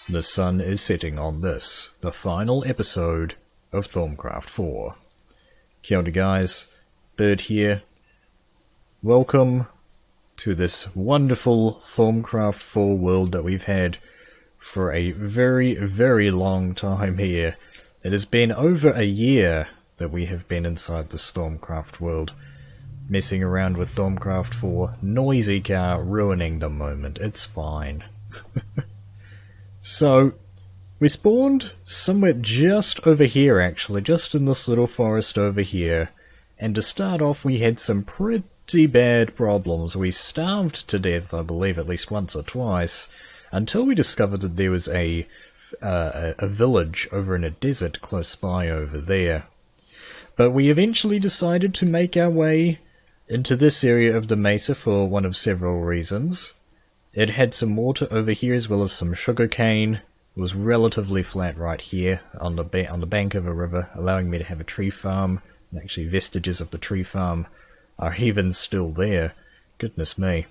The sun is setting on this, the final episode of Thaumcraft 4. Kia ora guys, Bird here. Welcome to this wonderful Thaumcraft 4 world that we've had for a very, very long time here. It has been over a year that we have been inside this Thaumcraft world, messing around with Thaumcraft 4, noisy car ruining the moment. It's fine. So, we spawned somewhere just over here actually, just in this little forest over here, and to start off we had some pretty bad problems. We starved to death, I believe, at least once or twice, until we discovered that there was a village over in a desert close by over there. But we eventually decided to make our way into this area of the mesa for one of several reasons. It had some water over here as well as some sugarcane. It was relatively flat right here on the bank of a river, allowing me to have a tree farm. And actually, vestiges of the tree farm are even still there. Goodness me.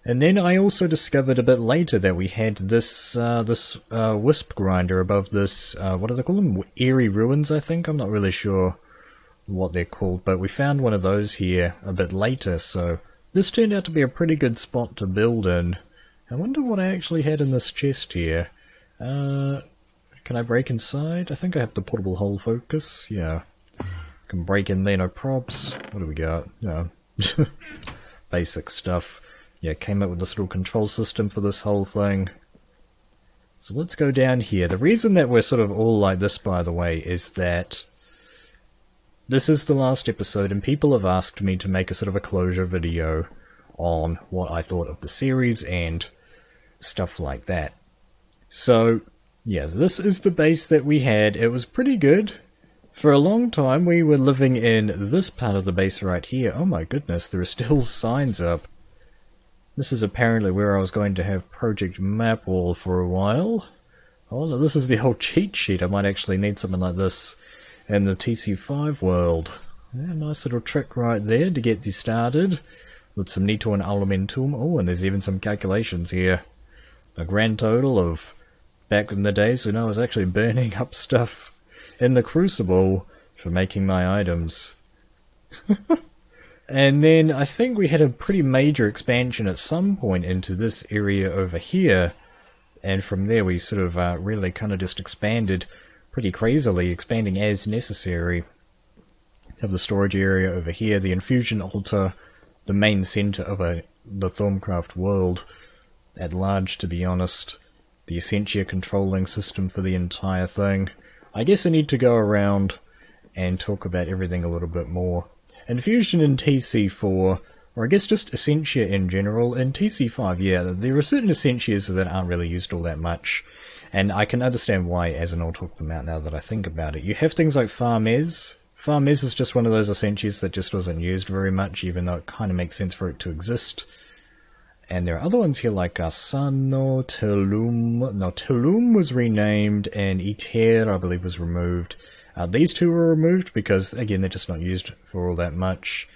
And then I also discovered a bit later that we had this wisp grinder above this, what do they call them? Eerie ruins, I think? I'm not really sure what they're called, but we found one of those here a bit later, so this turned out to be a pretty good spot to build in. I wonder what I actually had in this chest here. Can I break inside? I think I have the portable hole focus. Yeah. Can break in there, no props. What do we got? No. Basic stuff. Yeah, came up with this little control system for this whole thing. So let's go down here. The reason that we're sort of all like this, by the way, is that this is the last episode, and people have asked me to make a sort of a closure video on what I thought of the series and stuff like that. So, yeah, this is the base that we had. It was pretty good. For a long time, we were living in this part of the base right here. Oh my goodness, there are still signs up. This is apparently where I was going to have Project Map Wall for a while. Oh no, this is the old cheat sheet. I might actually need something like this in the TC5 world. Yeah, nice little trick right there to get you started with some Nito and Elementum. Oh, and there's even some calculations here. A grand total of back in the days when I was actually burning up stuff in the Crucible for making my items. And then I think we had a pretty major expansion at some point into this area over here, and from there we sort of really kind of just expanded pretty crazily, expanding as necessary. Have the storage area over here, the infusion altar, the main centre of the Thaumcraft world at large, to be honest. The Essentia controlling system for the entire thing. I guess I need to go around and talk about everything a little bit more. Infusion in TC4, or I guess just Essentia in general. In TC5, yeah, there are certain Essentias that aren't really used all that much, and I can understand why, as and I'll talk them out now that I think about it. You have things like Farmez. Farmez is just one of those Essentias that just wasn't used very much, even though it kind of makes sense for it to exist. And there are other ones here like Asano, Tuhljin. No, Tuhljin was renamed, and Iter, I believe, was removed. These two were removed because, again, they're just not used for all that much.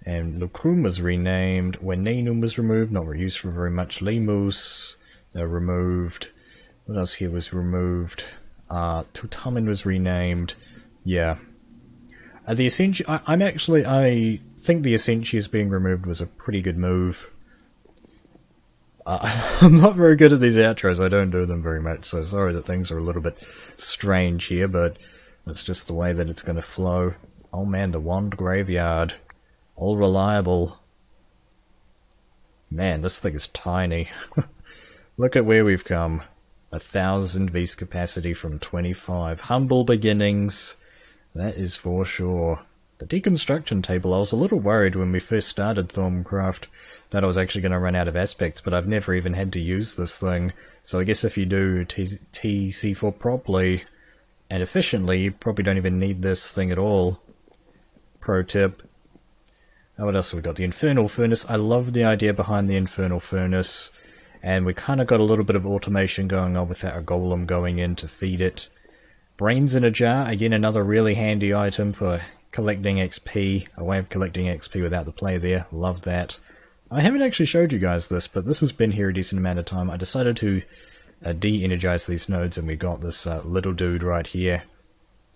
And Lucrum was renamed. Wenenum was removed, not used for very much. Lemus, removed. What else here was removed? Tutamin was renamed. Yeah. The Essentia, I think the Essentias being removed was a pretty good move. I'm not very good at these outros, I don't do them very much, so sorry that things are a little bit strange here, but that's just the way that it's going to flow. Oh man, the Wand Graveyard. All reliable. Man, this thing is tiny. Look at where we've come. 1,000 beast capacity from 25. Humble beginnings. That is for sure. The deconstruction table, I was a little worried when we first started Thaumcraft that I was actually going to run out of aspects, but I've never even had to use this thing. So I guess if you do TC4 properly and efficiently, you probably don't even need this thing at all. Pro tip. Oh, what else have we got? The Infernal Furnace. I love the idea behind the Infernal Furnace. And we kind of got a little bit of automation going on with that golem going in to feed it. Brains in a jar. Again, another really handy item for collecting XP. A way of collecting XP without the play there. Love that. I haven't actually showed you guys this, but this has been here a decent amount of time. I decided to de-energize these nodes, and we got this little dude right here,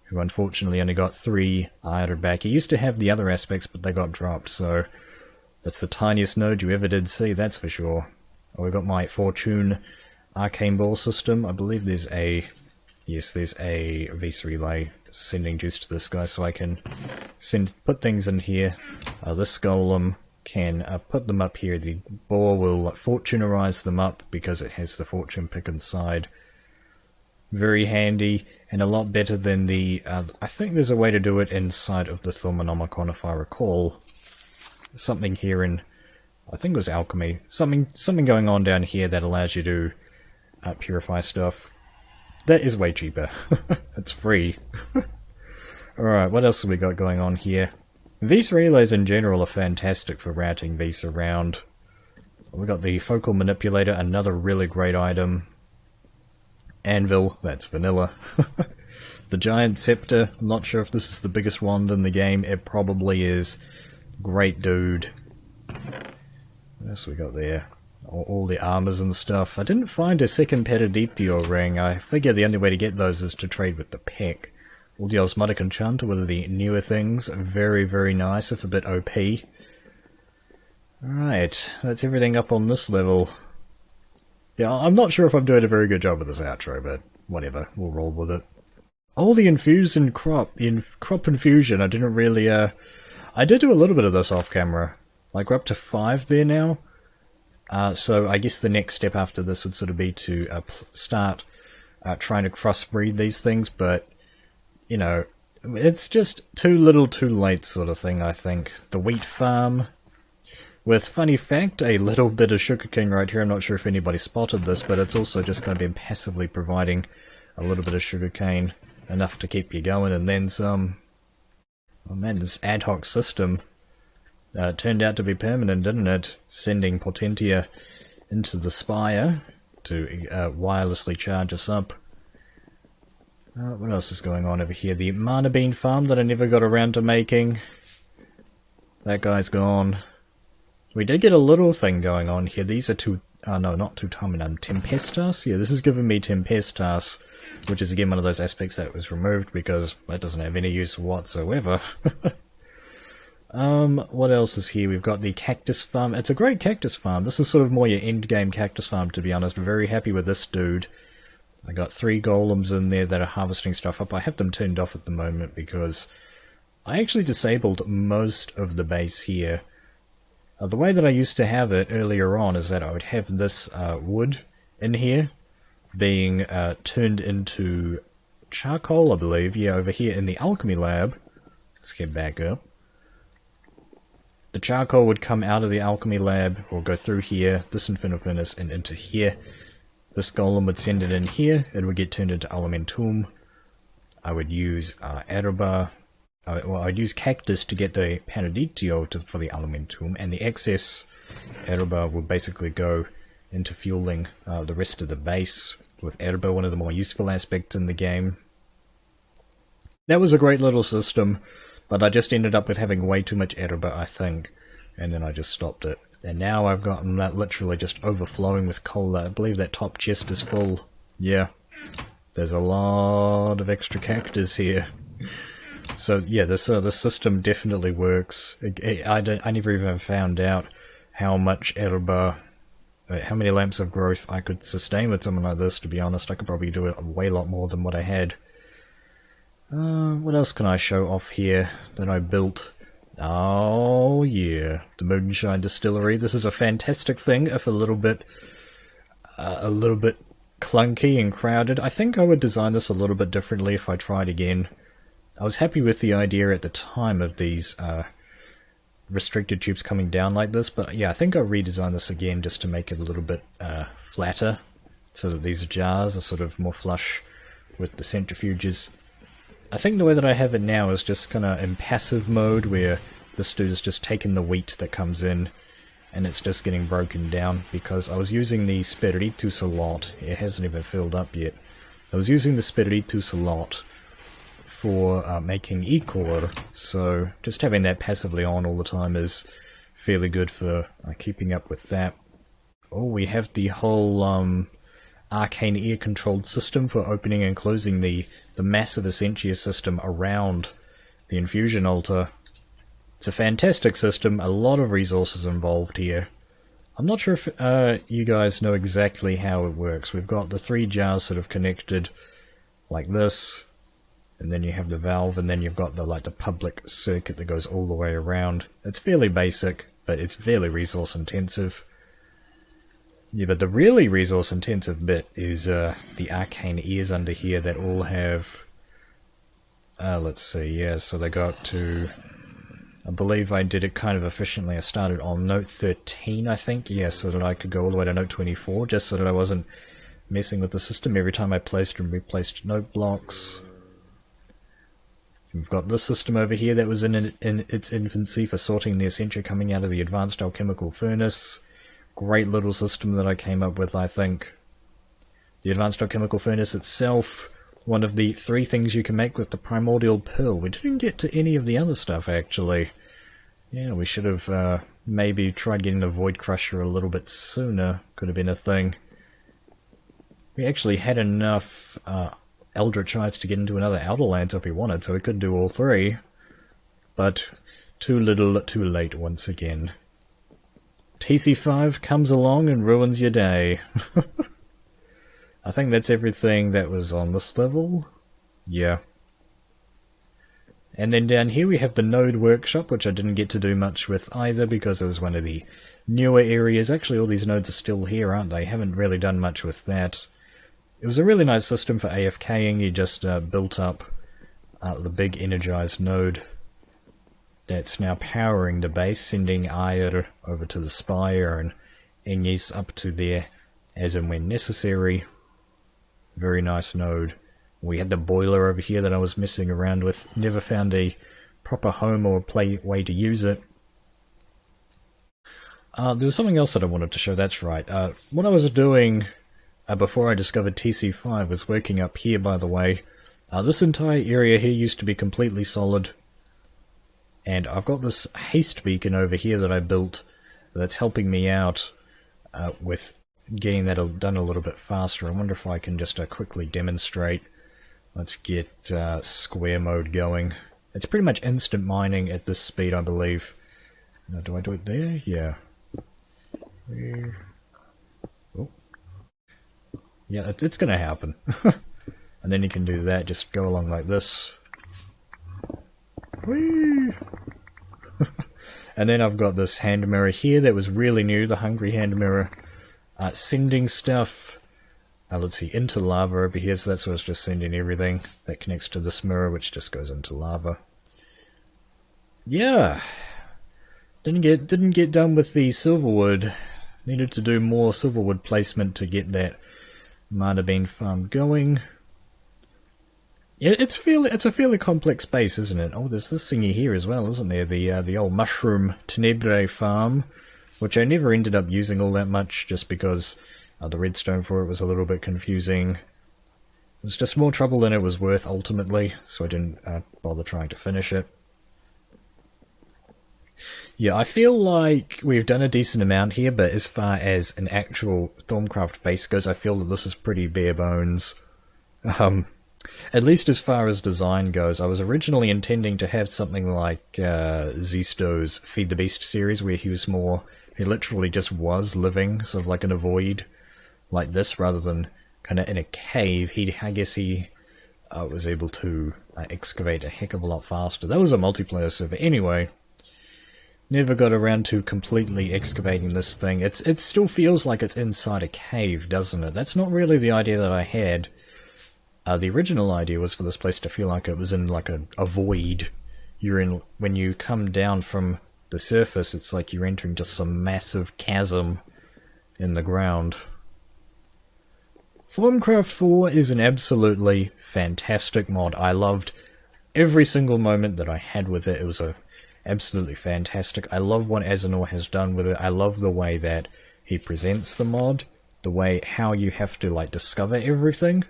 who unfortunately only got 3 iron back. He used to have the other aspects, but they got dropped, so that's the tiniest node you ever did see, that's for sure. Oh, we got my Fortune arcane ball system. I believe there's a... yes, there's a Vis relay sending juice to this guy, so I can put things in here. This golem can put them up here. The ball will fortunerize them up because it has the fortune pick inside. Very handy, and a lot better than the... I think there's a way to do it inside of the Thaumic, if I recall. Something here in... I think it was alchemy. Something going on down here that allows you to purify stuff. That is way cheaper. It's free. Alright, what else have we got going on here? Vis relays in general are fantastic for routing Vis around. We got the focal manipulator, another really great item. Anvil, that's vanilla. The giant scepter, I'm not sure if this is the biggest wand in the game. It probably is. Great dude. What else we got there? All the armors and stuff. I didn't find a second Periditio ring. I figure the only way to get those is to trade with the peck. All the Osmotic Enchanter, one of the newer things. Very, very nice, if a bit OP. Alright, that's everything up on this level. Yeah, I'm not sure if I'm doing a very good job with this outro, but whatever, we'll roll with it. All the infusion crop infusion, I didn't really, I did do a little bit of this off camera. Like, we're up to 5 there now. So I guess the next step after this would sort of be to start trying to crossbreed these things, but, you know, it's just too little too late sort of thing, I think. The wheat farm, with, funny fact, a little bit of sugarcane right here. I'm not sure if anybody spotted this, but it's also just going to be passively providing a little bit of sugarcane, enough to keep you going, and then some. Oh man, this ad hoc system turned out to be permanent, didn't it? Sending Potentia into the spire to wirelessly charge us up. What else is going on over here? The mana bean farm that I never got around to making. That guy's gone. We did get a little thing going on here. These are no, not Tuhljin, Tempestas? Yeah, this is giving me Tempestas, which is again one of those aspects that was removed because that doesn't have any use whatsoever. What else is here? We've got the cactus farm. It's a great cactus farm. This is sort of more your end-game cactus farm, to be honest. Very happy with this dude. I got 3 golems in there that are harvesting stuff up. I have them turned off at the moment because I actually disabled most of the base here. The way that I used to have it earlier on is that I would have this wood in here being turned into charcoal, I believe. Yeah, over here in the alchemy lab. Let's get back up. The charcoal would come out of the alchemy lab, or go through here, this infinite furnace, and into here. This golem would send it in here, it would get turned into elementum. I would use Aruba. Well, I'd use cactus to get the Periditio for the elementum, and the excess Aruba would basically go into fueling the rest of the base, with Aruba one of the more useful aspects in the game. That was a great little system, but I just ended up with having way too much Aruba, I think, and then I just stopped it. And now I've gotten that literally just overflowing with coal. I believe that top chest is full. Yeah, there's a lot of extra cactus here. So yeah, this system definitely works. I never even found out how much Aruba, how many lamps of growth I could sustain with something like this, to be honest. I could probably do it a way lot more than what I had. What else can I show off here that I built? Oh yeah, the Moonshine Distillery. This is a fantastic thing, if a little bit clunky and crowded. I think I would design this a little bit differently if I tried again. I was happy with the idea at the time of these restricted tubes coming down like this, but yeah, I think I'll redesign this again just to make it a little bit flatter, so that these jars are sort of more flush with the centrifuges. I think the way that I have it now is just kind of in passive mode, where this dude is just taking the wheat that comes in, and it's just getting broken down, because I was using the Spiritus a lot. It hasn't even filled up yet. I was using the Spiritus a lot for making Ecor, so just having that passively on all the time is fairly good for keeping up with that. Oh, we have the whole arcane air-controlled system for opening and closing the massive Essentia system around the infusion altar. It's a fantastic system, a lot of resources involved here. I'm not sure if you guys know exactly how it works. We've got the 3 jars sort of connected like this, and then you have the valve, and then you've got the public circuit that goes all the way around. It's fairly basic, but it's fairly resource intensive. Yeah, but the really resource intensive bit is the arcane ears under here that all have, let's see, yeah, so they go up to, I believe I did it kind of efficiently. I started on note 13, I think, yeah, so that I could go all the way to note 24, just so that I wasn't messing with the system every time I placed and replaced note blocks. We've got this system over here that was in its infancy for sorting the Essentia coming out of the advanced alchemical furnace. Great little system that I came up with, I think. The advanced alchemical furnace itself, one of the 3 things you can make with the primordial pearl. We didn't get to any of the other stuff, actually. Yeah, we should have maybe tried getting the Void Crusher a little bit sooner. Could have been a thing. We actually had enough Eldritch Eyes to get into another Outer Lands if we wanted, so we could do all 3. But too little, too late once again. TC5 comes along and ruins your day. I think that's everything that was on this level. Yeah. And then down here we have the Node Workshop, which I didn't get to do much with either because it was one of the newer areas. Actually, all these nodes are still here, aren't they? Haven't really done much with that. It was a really nice system for AFKing. You just built up the big energized node that's now powering the base, sending Ire over to the Spire and Engis up to there as and when necessary. Very nice node. We had the boiler over here that I was messing around with. Never found a proper home or way to use it. There was something else that I wanted to show, that's right. What I was doing before I discovered TC5 was working up here, by the way. This entire area here used to be completely solid. And I've got this haste beacon over here that I built that's helping me out with getting that done a little bit faster. I wonder if I can just quickly demonstrate. Let's get square mode going. It's pretty much instant mining at this speed, I believe. Do I do it there? Yeah. Oh. Yeah, it's going to happen. And then you can do that, just go along like this. Whee! And then I've got this hand mirror here that was really new, the Hungry Hand Mirror. Sending stuff, let's see, into lava over here, so that's what's just sending everything. That connects to this mirror, which just goes into lava. Yeah! Didn't get done with the silverwood. Needed to do more silverwood placement to get that Mana Bean farm going. Yeah, it's a fairly complex base, isn't it? Oh, there's this thingy here as well, isn't there? The old Mushroom Tenebrae farm, which I never ended up using all that much, just because the redstone for it was a little bit confusing. It was just more trouble than it was worth, ultimately, so I didn't bother trying to finish it. Yeah, I feel like we've done a decent amount here, but as far as an actual Thaumcraft base goes, I feel that this is pretty bare bones. At least as far as design goes. I was originally intending to have something like Zisto's Feed the Beast series, where he literally just was living sort of like in a void like this, rather than kind of in a cave. I guess he was able to excavate a heck of a lot faster. That was a multiplayer server. Anyway, never got around to completely excavating this thing. It still feels like it's inside a cave, doesn't it? That's not really the idea that I had. The original idea was for this place to feel like it was in like a void. When you come down from the surface, it's like you're entering just some massive chasm in the ground. Thaumcraft 4 is an absolutely fantastic mod. I loved every single moment that I had with it. It was absolutely fantastic. I love what Azenor has done with it. I love the way that he presents the mod, how you have to like discover everything.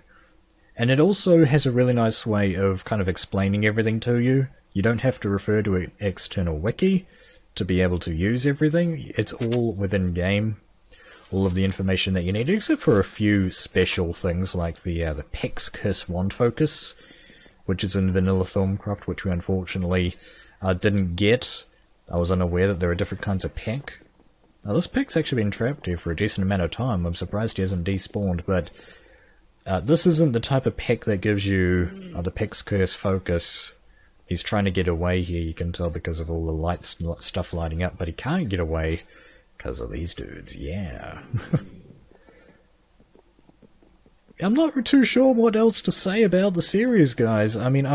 And it also has a really nice way of kind of explaining everything to you. You don't have to refer to an external wiki to be able to use everything. It's all within game. all of the information that you need, except for a few special things like the Pix Curse Wand Focus, which is in Vanilla Thaumcraft, which we unfortunately didn't get. I was unaware that there are different kinds of pick. Now, this pick's actually been trapped here for a decent amount of time. I'm surprised he hasn't despawned, but this isn't the type of pick that gives you the Pix Curse Focus. He's trying to get away here, you can tell, because of all the light stuff lighting up, but he can't get away because of these dudes, yeah. I'm not too sure what else to say about the series, guys. I mean,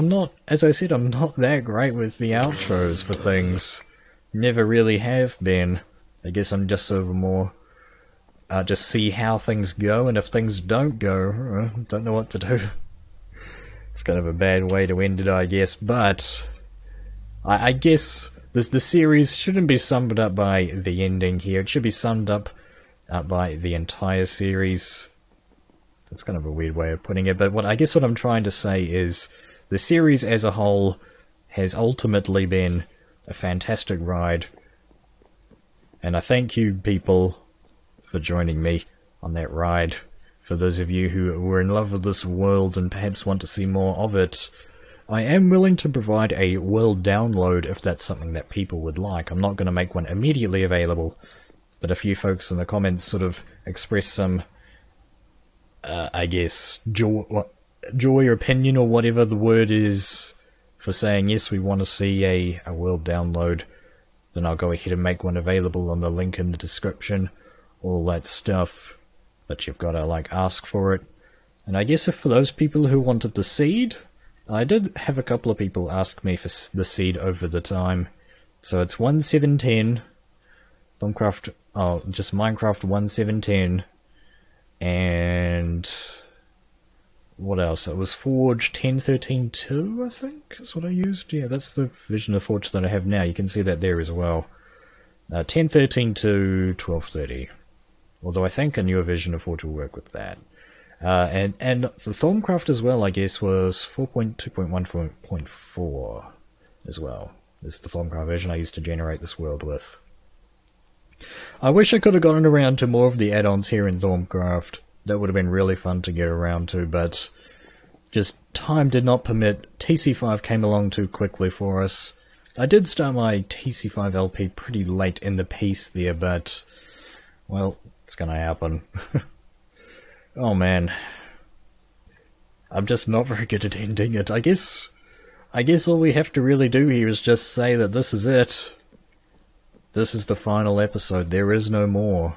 as I said, I'm not that great with the outros for things. Never really have been. I guess I'm just sort of more, just see how things go, and if things don't go, don't know what to do. It's kind of a bad way to end it, I guess, but I guess the series shouldn't be summed up by the ending here. It should be summed up by the entire series. That's kind of a weird way of putting it, but I guess what I'm trying to say is the series as a whole has ultimately been a fantastic ride. And I thank you, people, for joining me on that ride. For those of you who were in love with this world and perhaps want to see more of it, I am willing to provide a world download if that's something that people would like. I'm not going to make one immediately available, but a few folks in the comments sort of expressed some, I guess, joy or opinion or whatever the word is for saying, yes, we want to see a world download. Then I'll go ahead and make one available on the link in the description, all that stuff, but you've got to, like, ask for it. And I guess if for those people who wanted the seed, I did have a couple of people ask me for the seed over the time. So it's 1710, Thaumcraft, just Minecraft 1710, and what else? It was Forge 10.13.2, I think, is what I used. Yeah, that's the version of Forge that I have now. You can see that there as well. 10.13 to 12.30. Although I think a newer version of Forge will work with that. And the Thaumcraft as well, I guess, was 4.2.1.4 as well. This is the Thaumcraft version I used to generate this world with. I wish I could have gotten around to more of the add-ons here in Thaumcraft. That would have been really fun to get around to, but just time did not permit. TC5 came along too quickly for us. I did start my TC5 LP pretty late in the piece there, but, well, it's gonna happen. Oh man. I'm just not very good at ending it. I guess all we have to really do here is just say that this is it. This is the final episode. There is no more.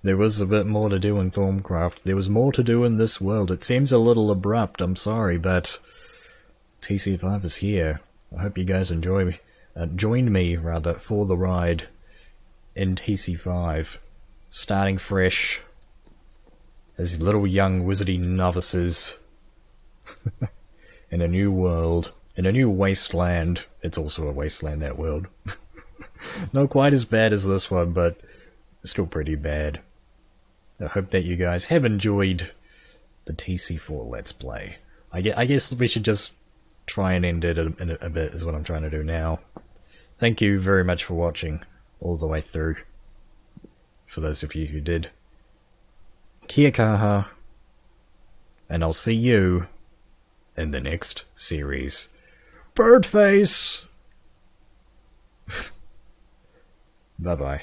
There was a bit more to do in Thaumcraft. There was more to do in this world. It seems a little abrupt, I'm sorry, but TC5 is here. I hope you guys join me for the ride in TC5. Starting fresh as little young wizardy novices in a new world, in a new wasteland. It's also a wasteland, that world. Not quite as bad as this one, but still pretty bad. I hope that you guys have enjoyed the TC4 Let's Play. I guess we should just try and end it in a bit, is what I'm trying to do now. Thank you very much for watching all the way through. For those of you who did. Kia kaha. And I'll see you in the next series. Birdface! Bye-bye.